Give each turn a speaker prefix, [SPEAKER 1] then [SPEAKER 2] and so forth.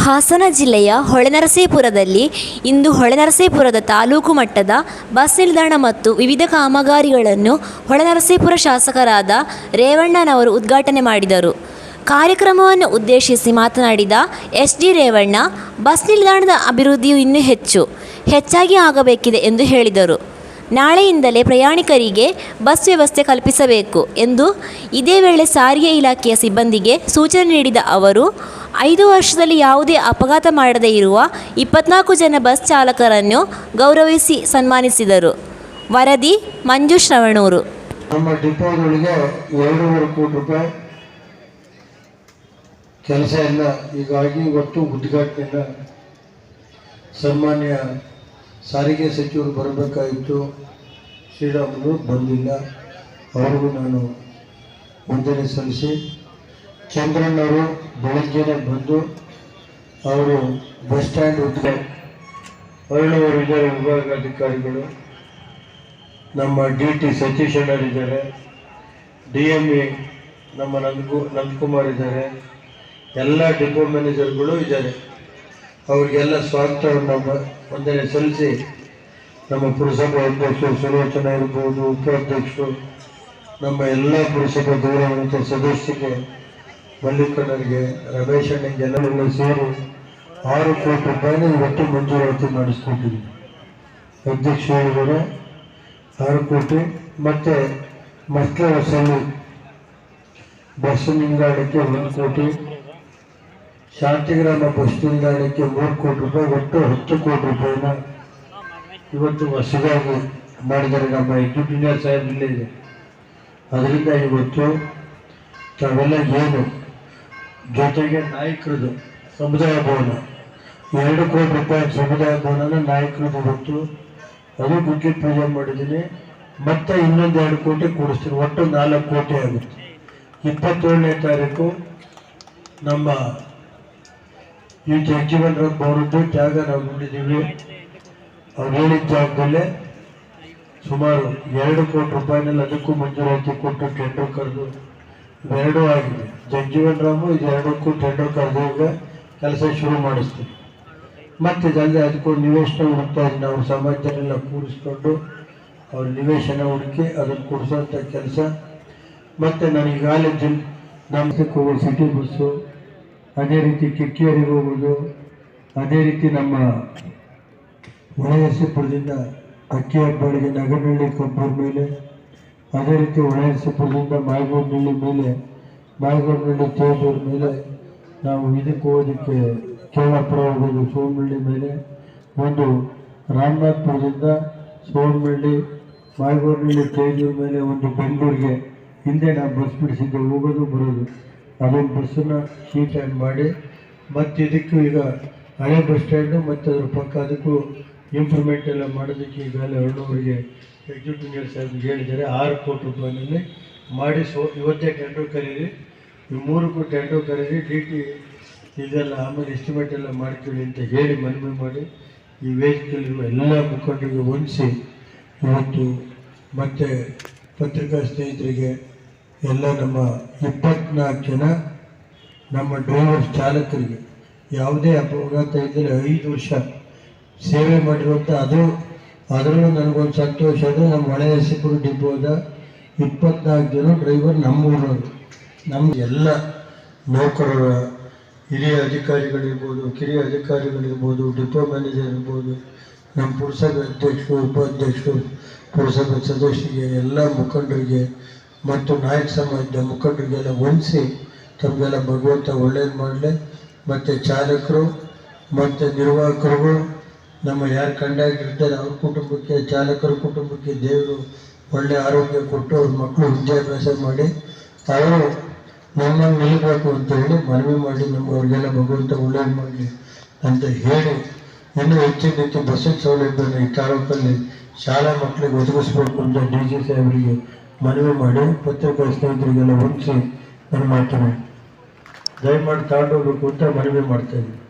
[SPEAKER 1] ಹಾಸನ ಜಿಲ್ಲೆಯ ಹೊಳೆನರಸೀಪುರದಲ್ಲಿ ಇಂದು ಹೊಳೆನರಸೀಪುರದ ತಾಲೂಕು ಮಟ್ಟದ ಬಸ್ ನಿಲ್ದಾಣ ಮತ್ತು ವಿವಿಧ ಕಾಮಗಾರಿಗಳನ್ನು ಹೊಳೆನರಸೀಪುರ ಶಾಸಕರಾದ ರೇವಣ್ಣನವರು ಉದ್ಘಾಟನೆ ಮಾಡಿದರು. ಕಾರ್ಯಕ್ರಮವನ್ನು ಉದ್ದೇಶಿಸಿ ಮಾತನಾಡಿದ ಎಸ್.ಡಿ. ರೇವಣ್ಣ, ಬಸ್ ನಿಲ್ದಾಣದ ಅಭಿವೃದ್ಧಿಯು ಇನ್ನೂ ಹೆಚ್ಚಾಗಿ ಆಗಬೇಕಿದೆ ಎಂದು ಹೇಳಿದರು. ನಾಳೆಯಿಂದಲೇ ಪ್ರಯಾಣಿಕರಿಗೆ ಬಸ್ ವ್ಯವಸ್ಥೆ ಕಲ್ಪಿಸಬೇಕು ಎಂದು ಇದೇ ವೇಳೆ ಸಾರಿಗೆ ಇಲಾಖೆಯ ಸಿಬ್ಬಂದಿಗೆ ಸೂಚನೆ ನೀಡಿದ ಅವರು, 5 ವರ್ಷದಲ್ಲಿ ಯಾವುದೇ ಅಪಘಾತ ಮಾಡದೇ ಇರುವ 24 ಜನ ಬಸ್ ಚಾಲಕರನ್ನು ಗೌರವಿಸಿ ಸನ್ಮಾನಿಸಿದರು. ವರದಿ ಮಂಜು ಶ್ರವಣೂರು.
[SPEAKER 2] ನಮ್ಮ ಡಿಪೋಗಳಿಗೆ 2.5 ಕೋಟಿ ರೂಪಾಯಿ ಕೆಲಸ ಎಲ್ಲ ಹೀಗಾಗಿ ಇವತ್ತು ಉದ್ಘಾಟನೆಯನ್ನು ಸನ್ಮಾನ್ಯ ಸಾರಿಗೆ ಸಚಿವರು ಬರಬೇಕಾಯಿತು. ಶ್ರೀರಾಮುಲು ಬಂದಿಲ್ಲ, ಅವರಿಗೂ ನಾನು ವಂದನೆ ಸಲ್ಲಿಸಿ, ಚಂದ್ರಣ್ಣವರು ಬೆಳಗ್ಗೆನೇ ಬಂದು ಅವರು ಬಸ್ ಸ್ಟ್ಯಾಂಡ್ ಅರಳುವರಿದ್ದಾರೆ, ವಿಭಾಗಾಧಿಕಾರಿಗಳು, ನಮ್ಮ DT ಸತೀಶ್ ಅಣ್ಣರಿದ್ದಾರೆ, DME ನಮ್ಮ ನಂದಕುಮಾರ್ ಇದ್ದಾರೆ, ಎಲ್ಲ ಡಿಪೋ ಮ್ಯಾನೇಜರ್ಗಳು ಇದ್ದಾರೆ. ಅವರಿಗೆಲ್ಲ ಸ್ವಾಗತವನ್ನು ವಂದನೆ ಸಲ್ಲಿಸಿ, ನಮ್ಮ ಪುರಸಭೆ ಅಧ್ಯಕ್ಷರು ಸುಲೋಚನ ಇರ್ಬೋದು, ಉಪಾಧ್ಯಕ್ಷರು, ನಮ್ಮ ಎಲ್ಲ ಪುರಸಭೆ ಗೌರವಾನ್ವಿತ ಸದಸ್ಯರಿಗೆ, ಮಲ್ಲಿಕಣ್ಣರಿಗೆ, ರಮೇಶ್ ಅಣ್ಣಗೆ ಎಲ್ಲರೆಲ್ಲ ಸೇರಿ 6 ಕೋಟಿ ರೂಪಾಯಿನ ಇವತ್ತು ಮಂಜೂರಾತಿ ಮಾಡಿಸ್ಕೊಟ್ಟಿದ್ದೀವಿ. ಅಧ್ಯಕ್ಷರು 6 ಕೋಟಿ ಮತ್ತು ಮಕ್ಕಳ ವಸತಿ ಬಸ್ ನಿಲ್ದಾಣಕ್ಕೆ 1 ಕೋಟಿ, ಶಾಂತಿಗ್ರಾಮ ಬಸ್ ನಿಲ್ದಾಣಕ್ಕೆ 3 ಕೋಟಿ ರೂಪಾಯಿ, ಒಟ್ಟು 10 ಕೋಟಿ ರೂಪಾಯಿನ ಇವತ್ತು ಹೊಸದಾಗಿ ಮಾಡಿದ್ದಾರೆ. ನಮ್ಮ ಇಂಜಿನಿಯರ್ ಸಾಹೇಬ್ ಇಲ್ಲೇ ಇದೆ. ಅದರಿಂದ ಇವತ್ತು ತಾವೆಲ್ಲ ಏನು ಜೊತೆಗೆ ನಾಯಕರದು ಸಮುದಾಯ ಭವನ 2 ಕೋಟಿ ರೂಪಾಯಿ ಸಮುದಾಯ ಭವನನ ನಾಯಕರದು ಇವತ್ತು ಅದು ಗುಡ್ಡಿ ಪೂಜೆ ಮಾಡಿದ್ದೀನಿ. ಮತ್ತೆ ಇನ್ನೊಂದು 2 ಕೋಟಿ ಕೊಡಿಸ್ತೀನಿ, ಒಟ್ಟು 4 ಕೋಟಿ ಆಗುತ್ತೆ. 27ನೇ ತಾರೀಕು ನಮ್ಮ ಈ ಜಗಜೀವನ್ ರಾಮ್ ಅವರದ್ದು ಜಾಗ ನಾವು ನೋಡಿದ್ದೀವಿ. ಅವ್ರು ಹೇಳಿದ ಜಾಗದಲ್ಲೇ ಸುಮಾರು 2 ಕೋಟಿ ರೂಪಾಯಿನಲ್ಲಿ ಅದಕ್ಕೂ ಮಂಜೂರಾತಿ ಕೊಟ್ಟು ಟೆಂಡರ್ ಕರೆದು ಇವೆರಡೂ ಆಗಿದೆ. ಜಗಜೀವನ್ ರಾಮು ಇದು 2ಕ್ಕೂ ಟೆಂಡರ್ ಕರೆದು ಈಗ ಕೆಲಸ ಶುರು ಮಾಡಿಸ್ತೀವಿ. ಮತ್ತು ಇದಲ್ಲದೆ ಅದಕ್ಕೂ ನಿವೇಶನ ಹುಡುಕ್ತಾ ಇದ್ದೀನಿ. ನಾವು ಸಮಾಜದಲ್ಲೆಲ್ಲ ಕೂರಿಸ್ಕೊಂಡು ಅವ್ರ ನಿವೇಶನ ಹುಡುಕಿ ಅದನ್ನು ಕೊಡಿಸೋಂಥ ಕೆಲಸ. ಮತ್ತು ನಾನು ಈಗಾಗಲೇ ನಮ್ಮ ಹೋಗೋ ಸಿಟಿ ಬಸ್ಸು, ಅದೇ ರೀತಿ ಕಿಕ್ಕಿಯರಿಗೆ ಹೋಗೋದು, ಅದೇ ರೀತಿ ನಮ್ಮ ಹೊಳೆನರಸೀಪುರದಿಂದ ಅಕ್ಕಿ ಹಬ್ಬಳಿಗೆ ನಗರಹಳ್ಳಿ ಕಬ್ಬೂರ್ ಮೇಲೆ, ಅದೇ ರೀತಿ ಹೊಳೆನರಸೀಪುರದಿಂದ ಮಾಯಗೋಡ್ನಹಳ್ಳಿ ಮೇಲೆ, ಮಾಯಗೋಡ್ನಹಳ್ಳಿ ತೇಜೂರು ಮೇಲೆ, ನಾವು ಇದಕ್ಕೆ ಹೋಗೋದಕ್ಕೆ ಕೇಳಾಪುರ ಹೋಗೋದು ಸೋಮನಹಳ್ಳಿ ಮೇಲೆ, ಒಂದು ರಾಮನಾಥ್ಪುರದಿಂದ ಸೋಮನಹಳ್ಳಿ ಮಾಯಗೋಡ್ನಹಳ್ಳಿ ತೇಜೂರು ಮೇಲೆ, ಒಂದು ಬೆಂಗಳೂರಿಗೆ ಹಿಂದೆ ನಾವು ಬಸ್ ಬಿಡಿಸಿದ್ದೆ ಹೋಗೋದು ಬರೋದು, ಅದೊಂದು ಬಸ್ಸನ್ನು ಶೀಟ್ ಹ್ಯಾಂಡ್ ಮಾಡಿ, ಮತ್ತು ಇದಕ್ಕೂ ಈಗ ಹಳೆ ಬಸ್ ಸ್ಟ್ಯಾಂಡು ಮತ್ತು ಅದ್ರ ಪಕ್ಕ ಅದಕ್ಕೂ ಇಂಪ್ರೂವ್ಮೆಂಟ್ ಎಲ್ಲ ಮಾಡೋದಕ್ಕೆ ಈಗಾಗಲೇ ಅರುಣವರಿಗೆ ಎಕ್ಸಿಕ್ಯೂಟಿವ್ ಸಾಹೇಬ್ರಿಗೆ ಹೇಳಿದ್ದಾರೆ. 6 ಕೋಟಿ ರೂಪಾಯಿನಲ್ಲಿ ಮಾಡಿ ಇವತ್ತೇ ಟೆಂಡರ್ ಕರೀರಿ, ಈ 3ಕ್ಕೂ ಟೆಂಡರ್ ಕರೀರಿ, DT ಇದೆಲ್ಲ ಆಮೇಲೆ ಎಸ್ಟಿಮೇಟ್ ಎಲ್ಲ ಮಾಡ್ತೀವಿ ಅಂತ ಹೇಳಿ ಮನವಿ ಮಾಡಿ ಈ ವೇದಿಕೆಯಲ್ಲಿರುವ ಎಲ್ಲ ಮುಖಂಡರಿಗೆ ಹೊಂದಿಸಿ ಇವತ್ತು ಮತ್ತು ಪತ್ರಿಕಾ ಸ್ನೇಹಿತರಿಗೆ ಎಲ್ಲ ನಮ್ಮ 24 ಜನ ನಮ್ಮ ಡ್ರೈವರ್ ಚಾಲಕರಿಗೆ ಯಾವುದೇ ಅಪಘಾತ ಇದ್ದರೆ 5 ವರ್ಷ ಸೇವೆ ಮಾಡಿರುವಂಥ ಅದರಲ್ಲೂ ನನಗೊಂದು ಸಂತೋಷ ಅಂದರೆ ನಮ್ಮ ಹೊಳೆನರಸೀಪುರ ಡಿಪೋದ 24 ಜನ ಡ್ರೈವರ್ ನಮ್ಮೂರವರು. ನಮ್ಮ ಎಲ್ಲ ನೌಕರರ ಹಿರಿಯ ಅಧಿಕಾರಿಗಳಿರ್ಬೋದು, ಕಿರಿಯ ಅಧಿಕಾರಿಗಳಿರ್ಬೋದು, ಡಿಪೋ ಮ್ಯಾನೇಜರ್ ಇರ್ಬೋದು, ನಮ್ಮ ಪುರಸಭೆ ಅಧ್ಯಕ್ಷರು, ಉಪಾಧ್ಯಕ್ಷರು, ಪುರಸಭೆ ಸದಸ್ಯರಿಗೆ, ಎಲ್ಲ ಮುಖಂಡರಿಗೆ ಮತ್ತು ನಾಯಕ ಸಮಾಜದ ಮುಖಂಡರಿಗೆಲ್ಲ ಹೊಂದಿಸಿ ತಮಗೆಲ್ಲ ಭಗವಂತ ಒಳ್ಳೇದು ಮಾಡಲಿ. ಮತ್ತು ಚಾಲಕರು ಮತ್ತು ನಿರ್ವಾಹಕರು, ನಮ್ಮ ಯಾರು ಕಂಡಕ್ಟರ್ ಇರ್ತಾರೆ ಅವ್ರ ಕುಟುಂಬಕ್ಕೆ, ಚಾಲಕರ ಕುಟುಂಬಕ್ಕೆ ದೇವರು ಒಳ್ಳೆಯ ಆರೋಗ್ಯ ಕೊಟ್ಟು ಅವ್ರ ಮಕ್ಕಳು ವಿದ್ಯಾಭ್ಯಾಸ ಮಾಡಿ ಅವರು ನಮ್ಮನ್ನು ನಿಲ್ಲಬೇಕು ಅಂತ ಹೇಳಿ ಮನವಿ ಮಾಡಿ ಅವ್ರಿಗೆಲ್ಲ ಭಗವಂತ ಒಳ್ಳೇದು ಮಾಡಲಿ ಅಂತ ಹೇಳಿ, ಇನ್ನೂ ಹೆಚ್ಚಿನ ರೀತಿ ಬಸ್ಸಿನ ಸೌಲಭ್ಯನ ಈ ತಾಲೂಕಲ್ಲಿ ಶಾಲಾ ಮಕ್ಕಳಿಗೆ ಒದಗಿಸ್ಬೇಕು ಅಂತ DG ಸಾಹೇಬರಿಗೆ ಮನವಿ ಮಾಡಿ ಪತ್ರಿಕಾ ಸ್ನೇಹಿತರಿಗೆಲ್ಲ ಹೊಂದಿಸಿ ನಾನು ಮಾಡ್ತೇನೆ. ದಯಮಾಡಿ ತಗೊಂಡೋಗ್ಬೇಕು ಅಂತ ಮನವಿ ಮಾಡ್ತಾ ಇದ್ದೀನಿ.